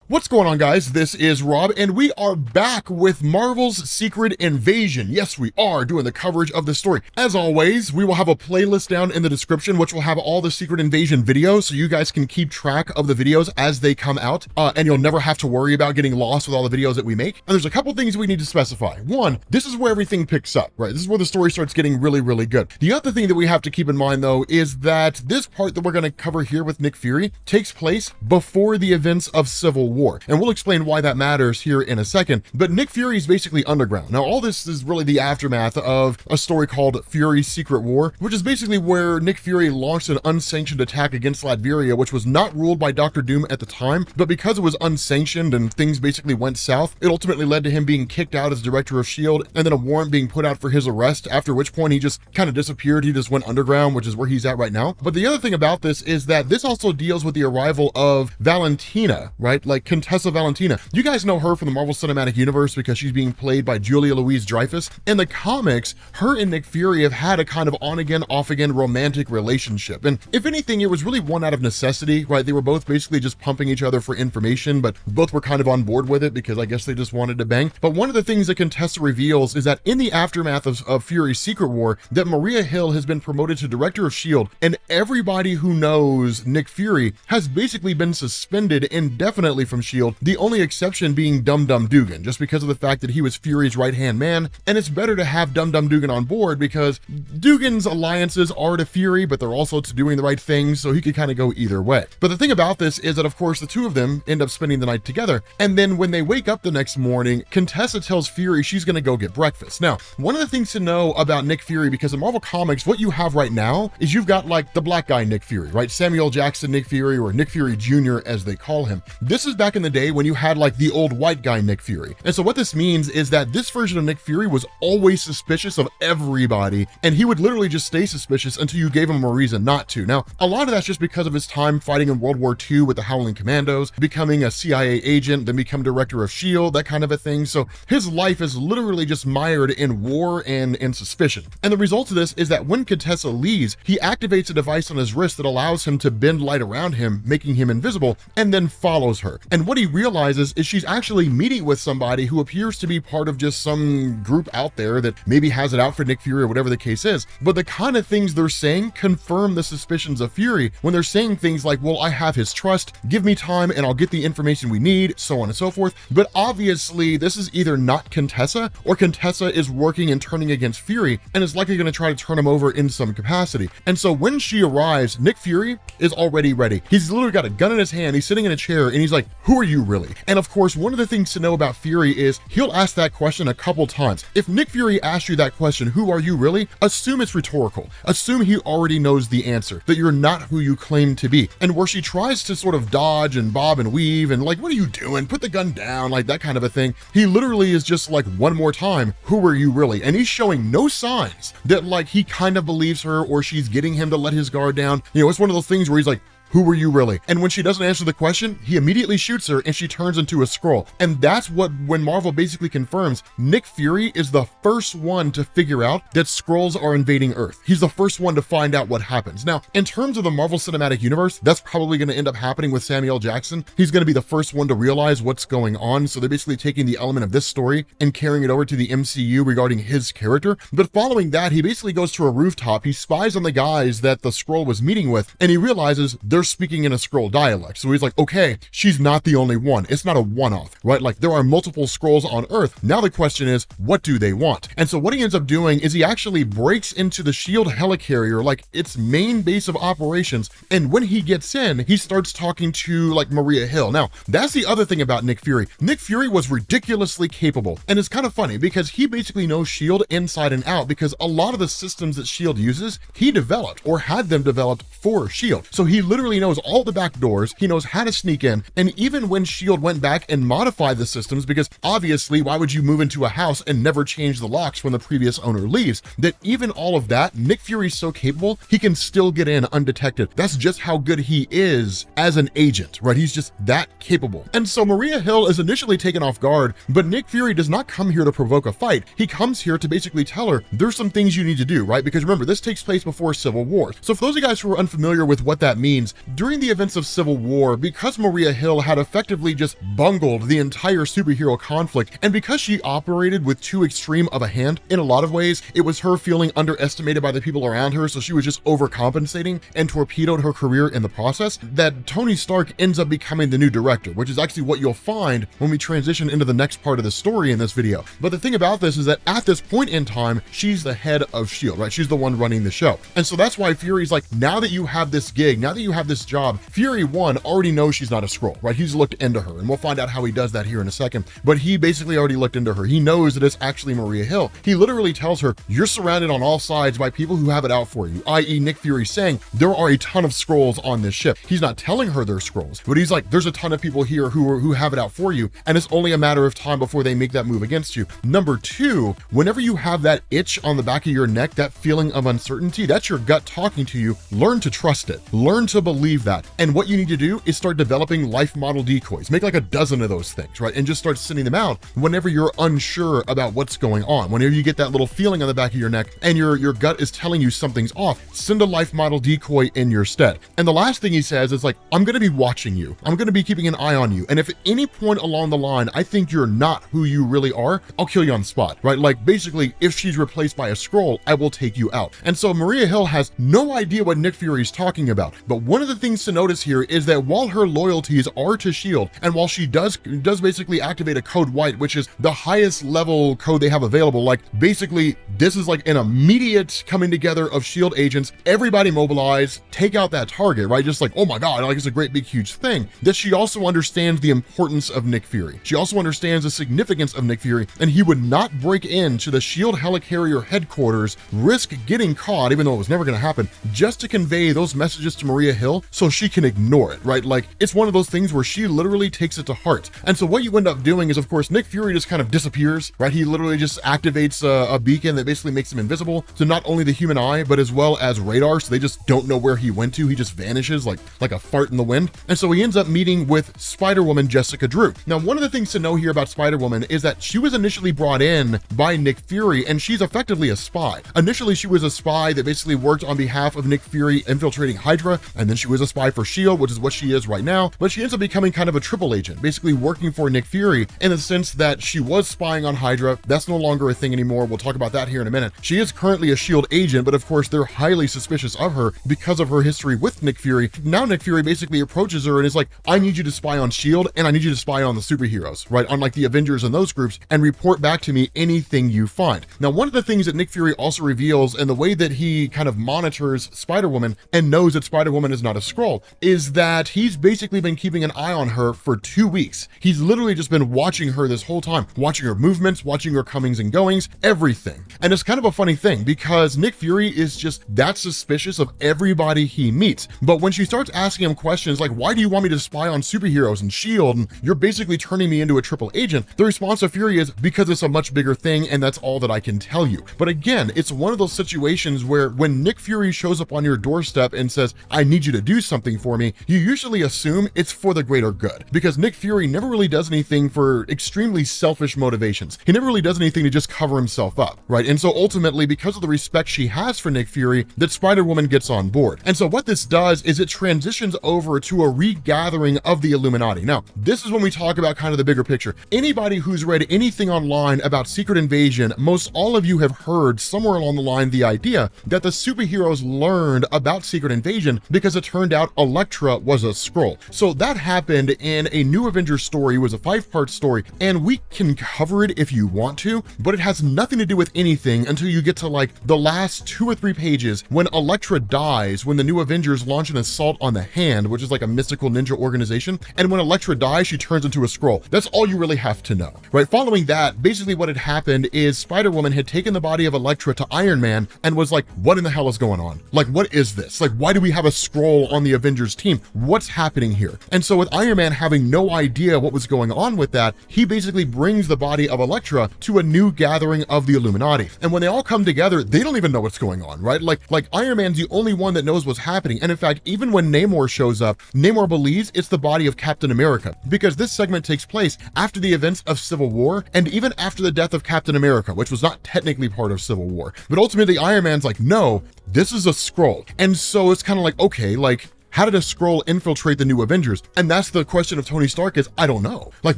What's going on, guys? This is Rob, and we are back with Marvel's Secret Invasion. Yes, we are doing the coverage of the story. As always, we will have a playlist down in the description, which will have all the Secret Invasion videos, so you guys can keep track of the videos as they come out, and you'll never have to worry about getting lost with all the videos that we make. And there's a couple things we need to specify. One, this is where everything picks up, right? This is where the story starts getting really, really good. The other thing that we have to keep in mind, though, is that this part that we're going to cover here with Nick Fury takes place before the events of Civil War. And we'll explain why that matters here in a second. But Nick Fury is basically underground. Now, all this is really the aftermath of a story called Fury's Secret War, which is basically where Nick Fury launched an unsanctioned attack against Latveria, which was not ruled by Dr. Doom at the time, but because it was unsanctioned and things basically went south, it ultimately led to him being kicked out as director of S.H.I.E.L.D. and then a warrant being put out for his arrest, after which point he just kind of disappeared. He just went underground, which is where he's at right now. But the other thing about this is that this also deals with the arrival of Valentina, right? Like Contessa Valentina. You guys know her from the Marvel Cinematic Universe because she's being played by Julia Louis-Dreyfus. In the comics, her and Nick Fury have had a kind of on-again, off-again romantic relationship. And if anything, it was really one out of necessity, right? They were both basically just pumping each other for information, but both were kind of on board with it because I guess they just wanted to bang. But one of the things that Contessa reveals is that in the aftermath of Fury's Secret War, that Maria Hill has been promoted to director of S.H.I.E.L.D., and everybody who knows Nick Fury has basically been suspended indefinitely from S.H.I.E.L.D., the only exception being Dum Dum Dugan, just because of the fact that he was Fury's right-hand man. And it's better to have Dum Dum Dugan on board because Dugan's alliances are to Fury, but they're also to doing the right things, so he could kind of go either way. But the thing about this is that, of course, the two of them end up spending the night together, and then when they wake up the next morning, Contessa tells Fury she's gonna go get breakfast. Now, one of the things to know about Nick Fury, because in Marvel Comics, what you have right now is you've got like the black guy Nick Fury, right? Samuel Jackson Nick Fury, or Nick Fury Jr. as they call him. This is back in the day when you had like the old white guy Nick Fury. And so what this means is that this version of Nick Fury was always suspicious of everybody, and he would literally just stay suspicious until you gave him a reason not to. Now, a lot of that's just because of his time fighting in World War II with the Howling Commandos, becoming a CIA agent, then become director of S.H.I.E.L.D., that kind of a thing. So his life is literally just mired in war and in suspicion. And the result of this is that when Contessa leaves, he activates a device on his wrist that allows him to bend light around him, making him invisible, and then follows her. And what he realizes is she's actually meeting with somebody who appears to be part of just some group out there that maybe has it out for Nick Fury or whatever the case is. But the kind of things they're saying confirm the suspicions of Fury when they're saying things like, well, I have his trust, give me time and I'll get the information we need, so on and so forth. But obviously this is either not Contessa, or Contessa is working and turning against Fury and is likely going to try to turn him over in some capacity. And so when she arrives, Nick Fury is already ready. He's literally got a gun in his hand, he's sitting in a chair, and he's like, who are you really? And of course, one of the things to know about Fury is he'll ask that question a couple times. If Nick Fury asks you that question, who are you really? Assume it's rhetorical. Assume he already knows the answer, that you're not who you claim to be. And where she tries to sort of dodge and bob and weave and like, what are you doing? Put the gun down, like that kind of a thing. He literally is just like, one more time, who are you really? And he's showing no signs that like he kind of believes her or she's getting him to let his guard down. You know, it's one of those things where he's like, who were you really? And when she doesn't answer the question, he immediately shoots her and she turns into a Skrull. And that's when Marvel basically confirms Nick Fury is the first one to figure out that Skrulls are invading Earth. He's the first one to find out what happens. Now, in terms of the Marvel Cinematic Universe, that's probably going to end up happening with Samuel Jackson. He's going to be the first one to realize what's going on. So they're basically taking the element of this story and carrying it over to the MCU regarding his character. But following that, he basically goes to a rooftop. He spies on the guys that the Skrull was meeting with, and he realizes they're speaking in a Skrull dialect. So he's like, okay, she's not the only one. It's not a one-off, right? Like there are multiple Skrulls on Earth. Now the question is, what do they want? And so what he ends up doing is he actually breaks into the S.H.I.E.L.D. helicarrier, like its main base of operations. And when he gets in, he starts talking to like Maria Hill. Now, that's the other thing about Nick Fury. Nick Fury was ridiculously capable. And it's kind of funny because he basically knows S.H.I.E.L.D. inside and out, because a lot of the systems that S.H.I.E.L.D. uses, he developed or had them developed for S.H.I.E.L.D. So he literally knows all the back doors, he knows how to sneak in, and even when S.H.I.E.L.D. went back and modified the systems, because obviously why would you move into a house and never change the locks when the previous owner leaves, that even all of that, Nick Fury's so capable, he can still get in undetected. That's just how good he is as an agent, right? He's just that capable. And so Maria Hill is initially taken off guard, but Nick Fury does not come here to provoke a fight. He comes here to basically tell her, there's some things you need to do, right? Because remember, this takes place before Civil War. So for those of you guys who are unfamiliar with what that means, During the events of Civil War, because Maria Hill had effectively just bungled the entire superhero conflict, and because she operated with too extreme of a hand, in a lot of ways, it was her feeling underestimated by the people around her, so she was just overcompensating and torpedoed her career in the process, that Tony Stark ends up becoming the new director, which is actually what you'll find when we transition into the next part of the story in this video. But the thing about this is that at this point in time, she's the head of S.H.I.E.L.D., right? She's the one running the show. And so that's why Fury's like, now that you have this gig, now that you have this job, Fury 1 already knows she's not a Skrull, right? He's looked into her, and we'll find out how he does that here in a second. But he basically already looked into her. He knows that it's actually Maria Hill. He literally tells her, you're surrounded on all sides by people who have it out for you, i.e. Nick Fury saying, there are a ton of Skrulls on this ship. He's not telling her they're Skrulls, but he's like, there's a ton of people here who have it out for you, and it's only a matter of time before they make that move against you. Number two, whenever you have that itch on the back of your neck, that feeling of uncertainty, that's your gut talking to you. Learn to trust it. Learn to believe that. And what you need to do is start developing life model decoys. Make like a dozen of those things, right? And just start sending them out whenever you're unsure about what's going on. Whenever you get that little feeling on the back of your neck and your gut is telling you something's off, send a life model decoy in your stead. And the last thing he says is like, I'm going to be watching you. I'm going to be keeping an eye on you. And if at any point along the line, I think you're not who you really are, I'll kill you on the spot, right? Like basically, if she's replaced by a Skrull, I will take you out. And so Maria Hill has no idea what Nick Fury's talking about. But one of the things to notice here is that while her loyalties are to S.H.I.E.L.D., and while she does basically activate a code white, which is the highest level code they have available, like basically this is like an immediate coming together of S.H.I.E.L.D. agents, everybody mobilize, take out that target, right? Just like, oh my God, like it's a great big huge thing. That she also understands the importance of Nick Fury. She also understands the significance of Nick Fury, and he would not break into the S.H.I.E.L.D. helicarrier headquarters, risk getting caught, even though it was never going to happen, just to convey those messages to Maria Hill so she can ignore it, right? Like it's one of those things where she literally takes it to heart. And so what you end up doing is, of course, Nick Fury just kind of disappears, right? He literally just activates a beacon that basically makes him invisible to not only the human eye, but as well as radar. So they just don't know where he went to. He just vanishes like a fart in the wind. And so he ends up meeting with Spider-Woman Jessica Drew. Now, one of the things to know here about Spider-Woman is that she was initially brought in by Nick Fury, and she's effectively a spy. Initially, she was a spy that basically worked on behalf of Nick Fury infiltrating Hydra, and then she was a spy for S.H.I.E.L.D., which is what she is right now, but she ends up becoming kind of a triple agent, basically working for Nick Fury in the sense that she was spying on Hydra. That's no longer a thing anymore. We'll talk about that here in a minute. She is currently a S.H.I.E.L.D. agent, but of course, they're highly suspicious of her because of her history with Nick Fury. Now Nick Fury basically approaches her and is like, I need you to spy on S.H.I.E.L.D. and I need you to spy on the superheroes, right? On like the Avengers and those groups, and report back to me anything you find. Now, one of the things that Nick Fury also reveals, and the way that he kind of monitors Spider-Woman and knows that Spider-Woman is not a Skrull, is that he's basically been keeping an eye on her for 2 weeks. He's literally just been watching her this whole time, watching her movements, watching her comings and goings, everything. And it's kind of a funny thing because Nick Fury is just that suspicious of everybody he meets. But when she starts asking him questions like, why do you want me to spy on superheroes and S.H.I.E.L.D., and you're basically turning me into a triple agent, the response of Fury is, because it's a much bigger thing and that's all that I can tell you. But again, it's one of those situations where when Nick Fury shows up on your doorstep and says, I need you to do something for me, you usually assume it's for the greater good, because Nick Fury never really does anything for extremely selfish motivations. He never really does anything to just cover himself up, right? And so ultimately, because of the respect she has for Nick Fury, that Spider-Woman gets on board. And so what this does is it transitions over to a regathering of the Illuminati. Now, this is when we talk about kind of the bigger picture. Anybody who's read anything online about Secret Invasion, most all of you have heard somewhere along the line the idea that the superheroes learned about Secret Invasion because it turned out Elektra was a Skrull. So that happened in a New Avengers story. It was a 5-part story, and we can cover it if you want to, but it has nothing to do with anything until you get to like the last 2 or 3 pages when Elektra dies, when the New Avengers launch an assault on the Hand, which is like a mystical ninja organization. And when Elektra dies, she turns into a Skrull. That's all you really have to know, right? Following that, basically what had happened is Spider-Woman had taken the body of Elektra to Iron Man and was like, what in the hell is going on? Like, what is this? Like, why do we have a Skrull on the Avengers team? What's happening here? And so with Iron Man having no idea what was going on with that, he basically brings the body of Elektra to a new gathering of the Illuminati. And when they all come together, they don't even know what's going on, right? Like Iron Man's the only one that knows what's happening. And in fact, even when Namor shows up, Namor believes it's the body of Captain America, because this segment takes place after the events of Civil War and even after the death of Captain America, which was not technically part of Civil War. But ultimately, Iron Man's like, no, this is a Skrull. And so it's kind of like, okay, like, how did a Skrull infiltrate the new Avengers? And that's the question of Tony Stark is, I don't know. Like,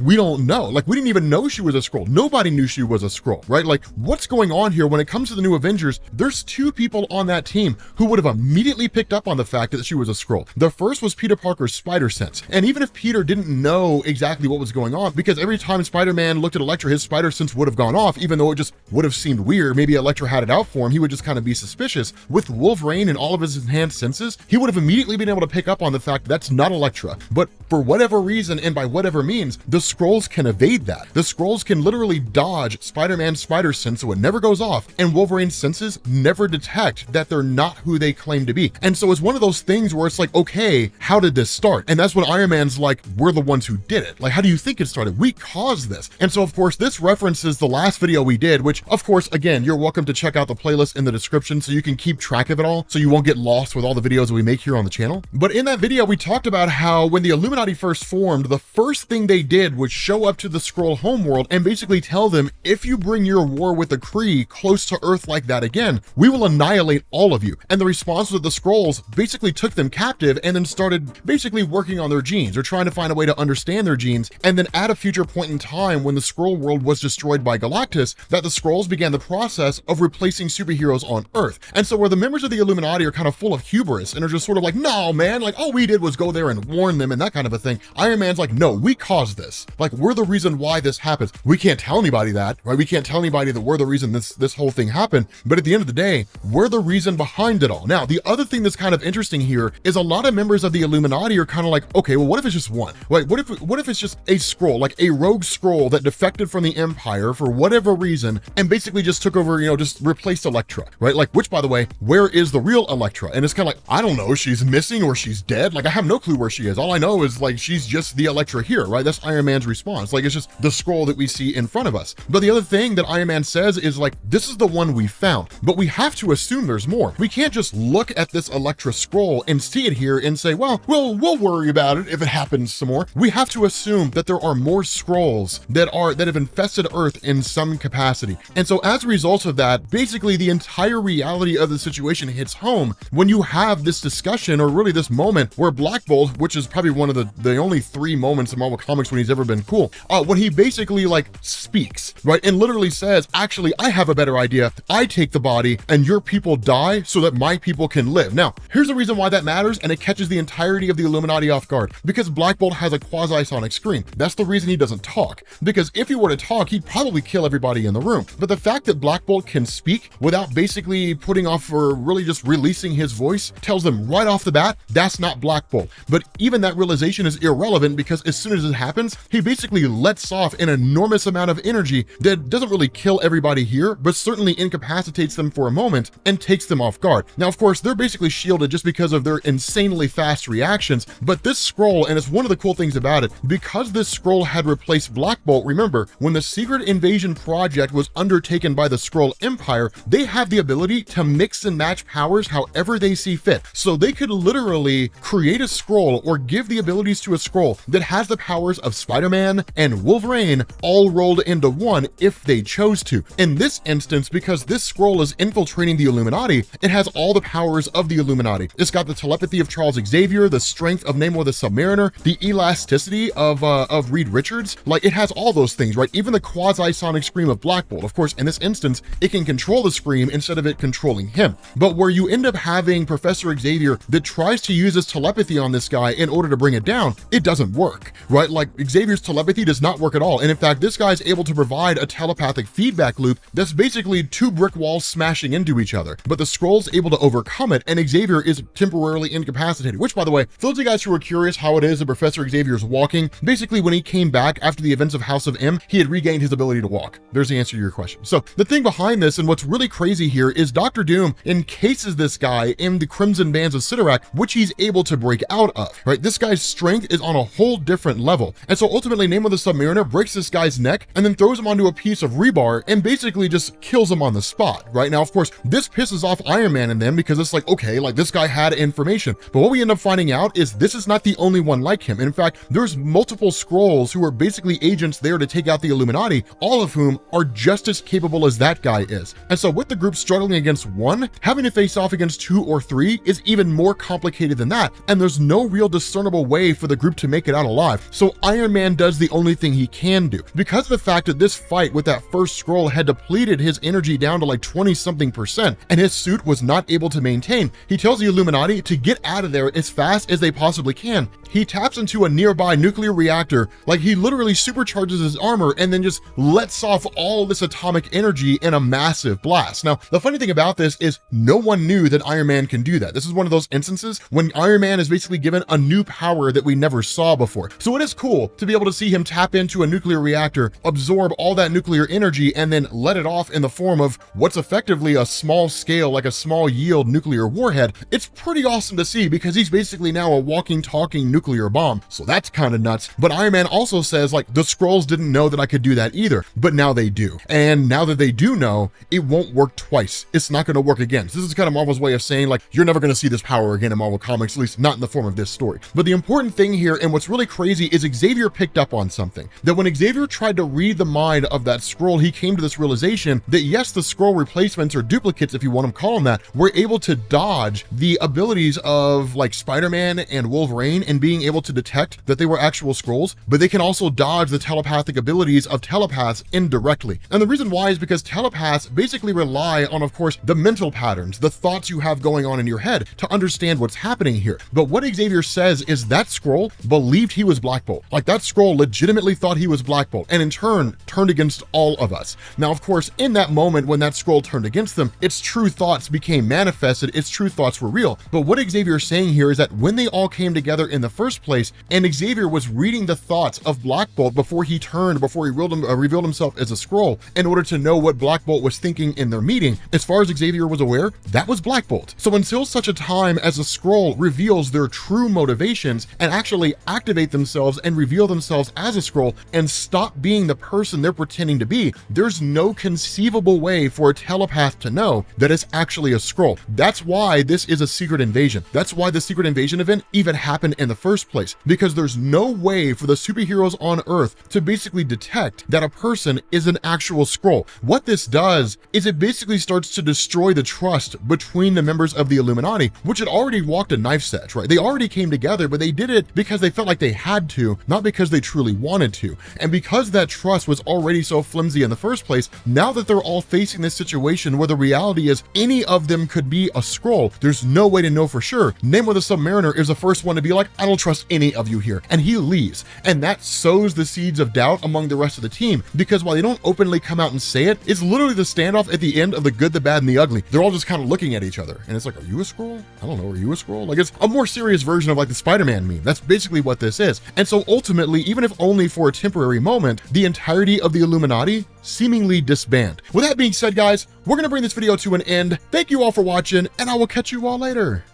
we don't know. Like, we didn't even know she was a Skrull. Nobody knew she was a Skrull, right? Like, what's going on here when it comes to the new Avengers? There's two people on that team who would have immediately picked up on the fact that she was a Skrull. The first was Peter Parker's spider sense. And even if Peter didn't know exactly what was going on, because every time Spider-Man looked at Elektra, his spider sense would have gone off, even though it just would have seemed weird. Maybe Elektra had it out for him. He would just kind of be suspicious. With Wolverine and all of his enhanced senses, he would have immediately been able to pick up on the fact that's not Elektra. But for whatever reason and by whatever means, the Skrulls can evade that. The Skrulls can literally dodge Spider-Man's spider sense so it never goes off, and Wolverine's senses never detect that they're not who they claim to be. And so it's one of those things where it's like, okay, how did this start? And that's when Iron Man's like, we're the ones who did it. Like, how do you think it started? We caused this. And so of course, this references the last video we did, which of course, again, you're welcome to check out the playlist in the description so you can keep track of it all, so you won't get lost with all the videos that we make here on the channel. But in that video, we talked about how when the Illuminati first formed, the first thing they did was show up to the Skrull homeworld and basically tell them, if you bring your war with the Kree close to Earth like that again, we will annihilate all of you. And the response was the Skrulls basically took them captive and then started basically working on their genes, or trying to find a way to understand their genes. And then at a future point in time, when the Skrull world was destroyed by Galactus, that the Skrulls began the process of replacing superheroes on Earth. And so where the members of the Illuminati are kind of full of hubris and are just sort of like, no, man, like all we did was go there and warn them and that kind of a thing. Iron Man's like, no, we caused this. Like, we're the reason why this happens. We can't tell anybody that, right? We can't tell anybody that we're the reason this whole thing happened. But at the end of the day, we're the reason behind it all. Now, the other thing that's kind of interesting here is a lot of members of the Illuminati are kind of like, okay, well, what if it's just one? Like, what if it's just a Skrull, like a rogue Skrull that defected from the Empire for whatever reason and basically just took over, just replaced Elektra, right? Like, which, by the way, where is the real Elektra? And it's kind of like, I don't know, she's missing or she's dead. Like, I have no clue where she is. All I know is like, she's just the Elektra here, right? That's Iron Man's response. Like, it's just the Skrull that we see in front of us. But the other thing that Iron Man says is like, this is the one we found, but we have to assume there's more. We can't just look at this Elektra Skrull and see it here and say, well, we'll worry about it if it happens some more. We have to assume that there are more Skrulls that have infested Earth in some capacity. And so as a result of that, basically the entire reality of the situation hits home when you have this discussion, or really this moment where Black Bolt, which is probably one of the only 3 moments in Marvel Comics when he's ever been cool, when he basically like speaks, right? And literally says, actually, I have a better idea. I take the body and your people die so that my people can live. Now, here's the reason why that matters, and it catches the entirety of the Illuminati off guard, because Black Bolt has a quasi-sonic scream. That's the reason he doesn't talk, because if he were to talk, he'd probably kill everybody in the room. But the fact that Black Bolt can speak without basically putting off or really just releasing his voice tells them right off the bat, that's not Black Bolt. But even that realization is irrelevant, because as soon as it happens, he basically lets off an enormous amount of energy that doesn't really kill everybody here, but certainly incapacitates them for a moment and takes them off guard. Now, of course, they're basically shielded just because of their insanely fast reactions, but this Skrull, and it's one of the cool things about it, because this Skrull had replaced Black Bolt, remember, when the Secret Invasion project was undertaken by the Skrull Empire, they have the ability to mix and match powers however they see fit. So they could literally create a Skrull or give the abilities to a Skrull that has the powers of Spider-Man and Wolverine all rolled into one if they chose to. In this instance, because this Skrull is infiltrating the Illuminati, it has all the powers of the Illuminati. It's got the telepathy of Charles Xavier, the strength of Namor the Submariner, the elasticity of Reed Richards. Like, it has all those things, right? Even the quasi-sonic scream of Black Bolt. Of course, in this instance, it can control the scream instead of it controlling him. But where you end up having Professor Xavier that tries to use his telepathy on this guy in order to bring it down, it doesn't work, right? Like, Xavier's telepathy does not work at all. And in fact, this guy's able to provide a telepathic feedback loop that's basically 2 brick walls smashing into each other. But the Skrull's able to overcome it, and Xavier is temporarily incapacitated, which, by the way, for those of you guys who are curious how it is that Professor Xavier's walking, basically when he came back after the events of House of M, he had regained his ability to walk. There's the answer to your question. So the thing behind this, and what's really crazy here, is Dr. Doom encases this guy in the Crimson Bands of Sidorak, which he's able to break out of, right? This guy's strength is on a whole different level. And so ultimately, Namor the Submariner breaks this guy's neck and then throws him onto a piece of rebar and basically just kills him on the spot, right? Now, of course, this pisses off Iron Man and them, because it's like, okay, like this guy had information. But what we end up finding out is this is not the only one like him. In fact, there's multiple Skrulls who are basically agents there to take out the Illuminati, all of whom are just as capable as that guy is. And so with the group struggling against one, having to face off against 2 or 3 is even more complicated complicated than that, and there's no real discernible way for the group to make it out alive. So Iron Man does the only thing he can do. Because of the fact that this fight with that first Skrull had depleted his energy down to like 20-something%, and his suit was not able to maintain, he tells the Illuminati to get out of there as fast as they possibly can. He taps into a nearby nuclear reactor, like he literally supercharges his armor and then just lets off all this atomic energy in a massive blast. Now, the funny thing about this is no one knew that Iron Man can do that. This is one of those instances when Iron Man is basically given a new power that we never saw before. So it is cool to be able to see him tap into a nuclear reactor, absorb all that nuclear energy, and then let it off in the form of what's effectively a small scale, like a small yield nuclear warhead. It's pretty awesome to see because he's basically now a walking, talking nuclear bomb. So that's kind of nuts. But Iron Man also says, like, the Skrulls didn't know that I could do that either, but now they do. And now that they do know, it won't work twice. It's not going to work again. So this is kind of Marvel's way of saying, like, you're never going to see this power again in Marvel Comics, at least not in the form of this story. But the important thing here, and what's really crazy, is Xavier picked up on something. That when Xavier tried to read the mind of that Skrull, he came to this realization that yes, the Skrull replacements or duplicates, if you want to call them that, were able to dodge the abilities of like Spider-Man and Wolverine and being able to detect that they were actual Skrulls, but they can also dodge the telepathic abilities of telepaths indirectly. And the reason why is because telepaths basically rely on, of course, the mental patterns, the thoughts you have going on in your head to understand what's happening here. But what Xavier says is that Skrull believed he was Black Bolt. Like that Skrull legitimately thought he was Black Bolt and in turn turned against all of us. Now, of course, in that moment when that Skrull turned against them, its true thoughts became manifested, its true thoughts were real. But what Xavier's saying here is that when they all came together in the first place, and Xavier was reading the thoughts of Black Bolt before he revealed himself as a Skrull in order to know what Black Bolt was thinking in their meeting, as far as Xavier was aware, that was Black Bolt. So until such a time as a Skrull reveals their true motivations and actually activate themselves and reveal themselves as a Skrull and stop being the person they're pretending to be, there's no conceivable way for a telepath to know that it's actually a Skrull. That's why this is a secret invasion. That's why the secret invasion event even happened in the first place, because there's no way for the superheroes on Earth to basically detect that a person is an actual Skrull. What this does is it basically starts to destroy the trust between the members of the Illuminati, which had already walked a knife's edge, right? They already came together, but they did it because they felt like they had to, not because they truly wanted to. And because that trust was already so flimsy in the first place, now that they're all facing this situation where the reality is any of them could be a Skrull, there's no way to know for sure. Namor the Submariner is the first one to be like, I don't trust any of you here. And he leaves. And that sows the seeds of doubt among the rest of the team, because while they don't openly come out and say it, it's literally the standoff at the end of The Good, the Bad, and the Ugly. They're all just kind of looking at each other. And it's like, are you a Skrull? I don't know, are you a Skrull? Like, it's a more serious version of like the Spider-Man meme. That's basically what this is. And so ultimately, even if only for a temporary moment, the entirety of the Illuminati seemingly disband. With that being said, guys, we're going to bring this video to an end. Thank you all for watching, and I will catch you all later.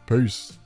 Peace.